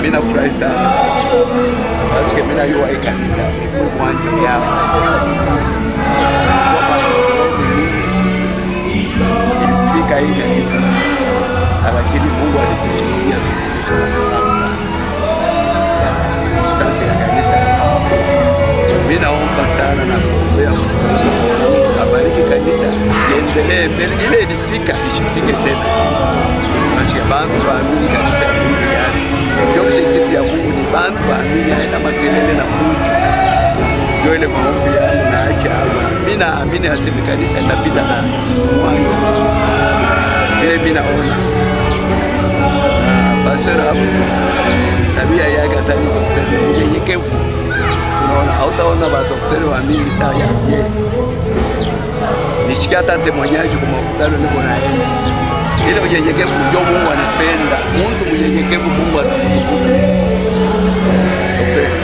mimi nafurahi sana basi mimi najua hii kanisa kwa ajili yao ilifika hii kanisa, lakini Mungu alitusaidia sasa ya kanisa. Mimi naomba sana na kuombea abariki kanisa iendelee mbele, ile ilifika isifike tena. Basi bantu baamini kanisa ya Mungu, yani objective ya Mungu ni bantu baamini, haina makelele na fujo. Ndio ile maombi yangu na acha hapa. Mimi naamini aseme kanisa itapita na mwanzo. Ile mimi naona basi rabu tabia yake atani daktari unyenyekevu. Unaona hautaona daktari waamini sana yeye. Nisikia hata temwanyaji kwa mkutano niko na yeye. Ile unyenyekevu ndio Mungu anapenda. Mtu mnyenyekevu Mungu atakutukuza.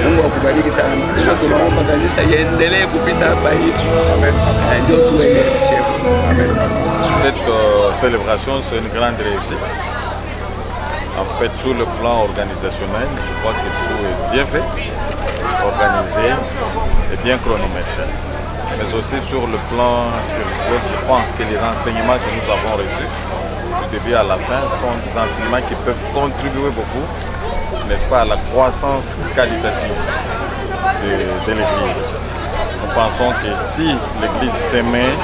Mungu akubariki sana. Sio tunaomba kanisa iendelee kupita hapa hivi. Amen. Ndio suele chef. Amen. Cette célébration, c'est une grande réussite. En fait, sur le plan organisationnel, je crois que tout est bien fait, organisé et bien chronométré. Mais aussi sur le plan spirituel, je pense que les enseignements que nous avons reçus, du début à la fin, sont des enseignements qui peuvent contribuer beaucoup, n'est-ce pas, à la croissance qualitative de l'Église. Nous pensons que si l'Église se met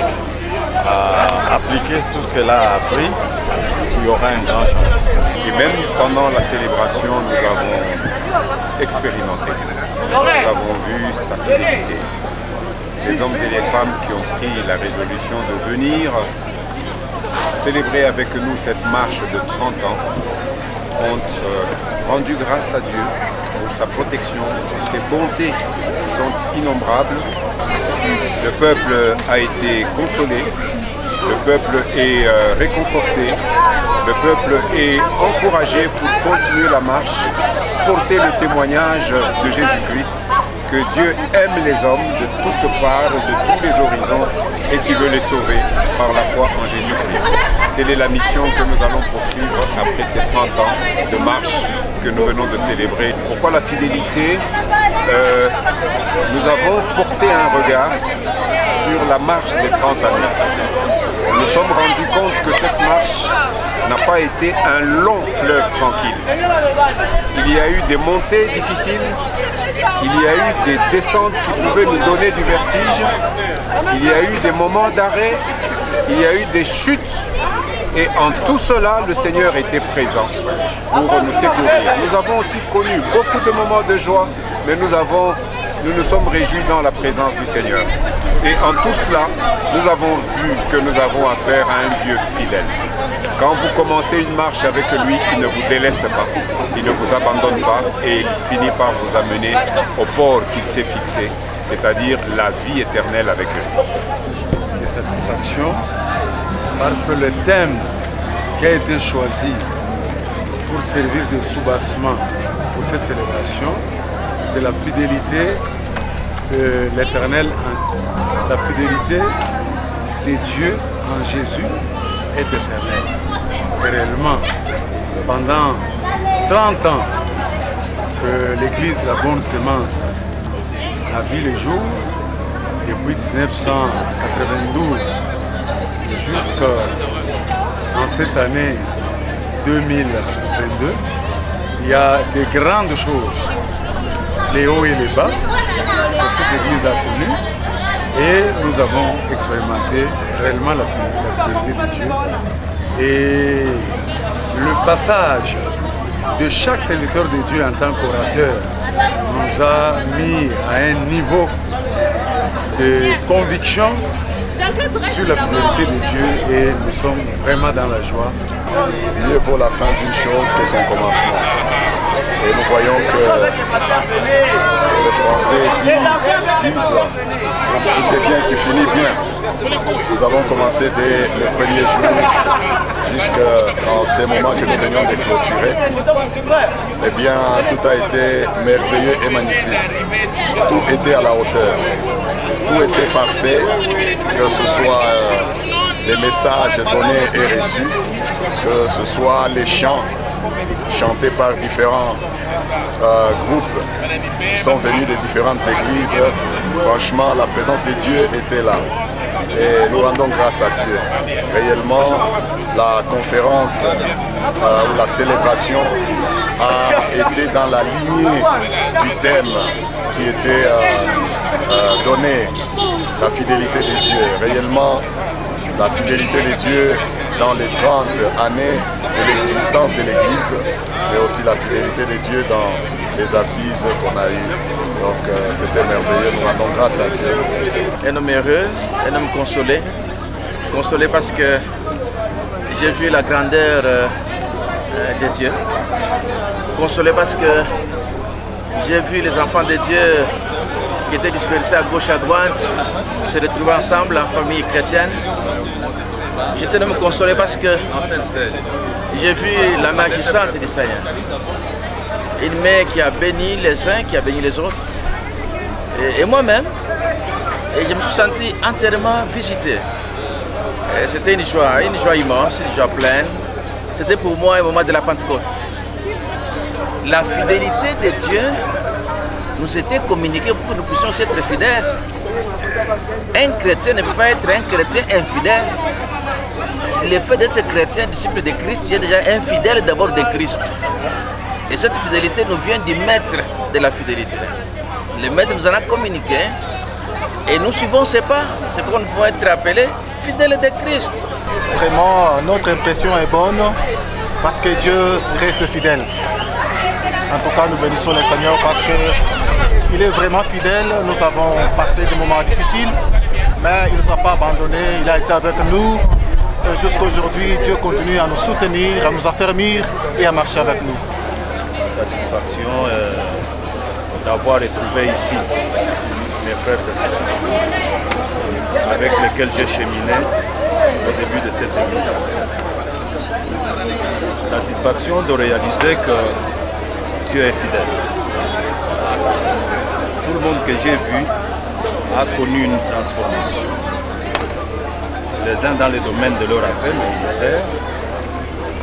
à appliquer tout ce qu'elle a appris, il y aura un grand changement. Et même pendant la célébration, nous avons expérimenté. Nous avons vu sa fidélité. Les hommes et les femmes qui ont pris la résolution de venir célébrer avec nous cette marche de 30 ans ont rendu grâce à Dieu pour sa protection, pour ses bontés qui sont innombrables. Le peuple a été consolé, le peuple est réconforté, le peuple est encouragé pour continuer la marche, porter le témoignage de Jésus-Christ, que Dieu aime les hommes de toutes parts, de tous les horizons et qui veut les sauver par la foi en Jésus-Christ. Telle est la mission que nous allons poursuivre après ces 30 ans de marche que nous venons de célébrer. Pourquoi la fidélité? Nous avons porté un regard sur la marche des 30 années. Nous nous sommes rendus compte que cette marche n'a pas été un long fleuve tranquille. Il y a eu des montées difficiles, il y a eu des descentes qui pouvaient nous donner du vertige, il y a eu des moments d'arrêt, il y a eu des chutes. Et en tout cela, le Seigneur était présent pour nous secourir. Nous avons aussi connu beaucoup de moments de joie, mais nous nous sommes réjouis dans la présence du Seigneur. Et en tout cela, nous avons vu que nous avons affaire à un Dieu fidèle. Quand vous commencez une marche avec lui, il ne vous délaisse pas, il ne vous abandonne pas et il finit par vous amener au port qu'il s'est fixé, c'est-à-dire la vie éternelle avec lui. Des satisfactions, parce que le thème qui a été choisi pour servir de soubassement pour cette célébration, c'est la fidélité de l'Éternel, la fidélité de Dieu en Jésus est éternelle. Et réellement, pendant 30 ans que l'Église La Bonne Semence a vu les jours, depuis 1992 jusqu'en cette année 2022, il y a de grandes choses, les hauts et les bas, que cette Église a connu, et nous avons expérimenté réellement la fidélité de Dieu. Et le passage de chaque serviteur de Dieu en tant qu'orateur nous a mis à un niveau de conviction sur la fidélité de Dieu et nous sommes vraiment dans la joie. Mieux vaut la fin d'une chose que son commencement. Et nous voyons que les Français disent tout est bien qui finit bien. Nous avons commencé dès le premier jour jusqu'à ces moments que nous venions de clôturer. Eh bien, tout a été merveilleux et magnifique. Tout était à la hauteur. Tout était parfait, que ce soit les messages donnés et reçus, que ce soit les chants chanté par différents groupes qui sont venus de différentes églises. Franchement, la présence de Dieu était là. Et nous rendons grâce à Dieu. Réellement, la conférence ou la célébration a été dans la lignée du thème qui était donné, la fidélité de Dieu. Réellement, la fidélité de Dieu dans les 30 années de l'existence de l'Église, mais aussi la fidélité de Dieu dans les assises qu'on a eues. Donc c'était merveilleux, nous rendons grâce à Dieu. Un homme heureux, un homme consolé. Consolé parce que j'ai vu la grandeur de Dieu. Consolé parce que j'ai vu les enfants de Dieu qui étaient dispersés à gauche, à droite, se retrouver ensemble en famille chrétienne. J'étais même consolé parce que j'ai vu la main agissante du Seigneur. Une main qui a béni les uns, qui a béni les autres. Et moi-même, je me suis senti entièrement visité. C'était une joie immense, une joie pleine. C'était pour moi un moment de la Pentecôte. La fidélité de Dieu nous était communiquée pour que nous puissions être fidèles. Un chrétien ne peut pas être un chrétien infidèle. Le fait d'être chrétien, disciple de Christ, il est déjà infidèle d'abord de Christ. Et cette fidélité nous vient du maître de la fidélité. Le maître nous en a communiqué et nous suivons ses pas. C'est pourquoi nous pouvons être appelés fidèles de Christ. Vraiment, notre impression est bonne parce que Dieu reste fidèle. En tout cas, nous bénissons le Seigneur parce qu'il est vraiment fidèle. Nous avons passé des moments difficiles, mais il ne nous a pas abandonnés. Il a été avec nous. Jusqu'à aujourd'hui, Dieu continue à nous soutenir, à nous affermir et à marcher avec nous. Satisfaction d'avoir retrouvé ici mes frères et sœurs avec lesquels j'ai cheminé au début de cette église. Satisfaction de réaliser que Dieu est fidèle. Tout le monde que j'ai vu a connu une transformation. Les uns dans le domaine de leur appel, le ministère,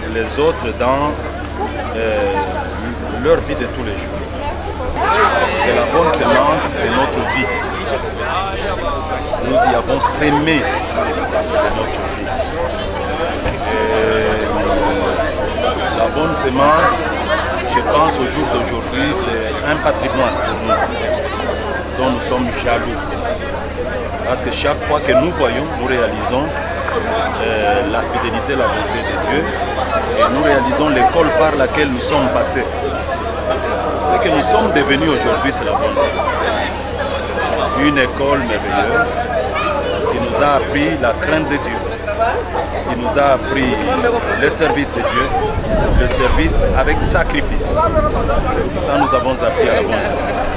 et les autres dans leur vie de tous les jours. Et la bonne semence, c'est notre vie. Nous y avons sémé de notre vie. Et la bonne semence, je pense au jour d'aujourd'hui, c'est un patrimoine pour nous, dont nous sommes jaloux. Parce que chaque fois que nous voyons, nous réalisons la fidélité, la bonté de Dieu, et nous réalisons l'école par laquelle nous sommes passés. Ce que nous sommes devenus aujourd'hui, c'est la bonne semence. Une école merveilleuse qui nous a appris la crainte de Dieu, qui nous a appris le service de Dieu, le service avec sacrifice. Ça, nous avons appris à la bonne semence.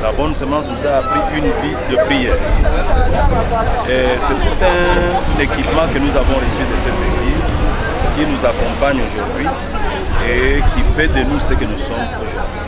La bonne semence nous a appris une vie de prière. Et c'est tout un équipement que nous avons reçu de cette église qui nous accompagne aujourd'hui et qui fait de nous ce que nous sommes aujourd'hui.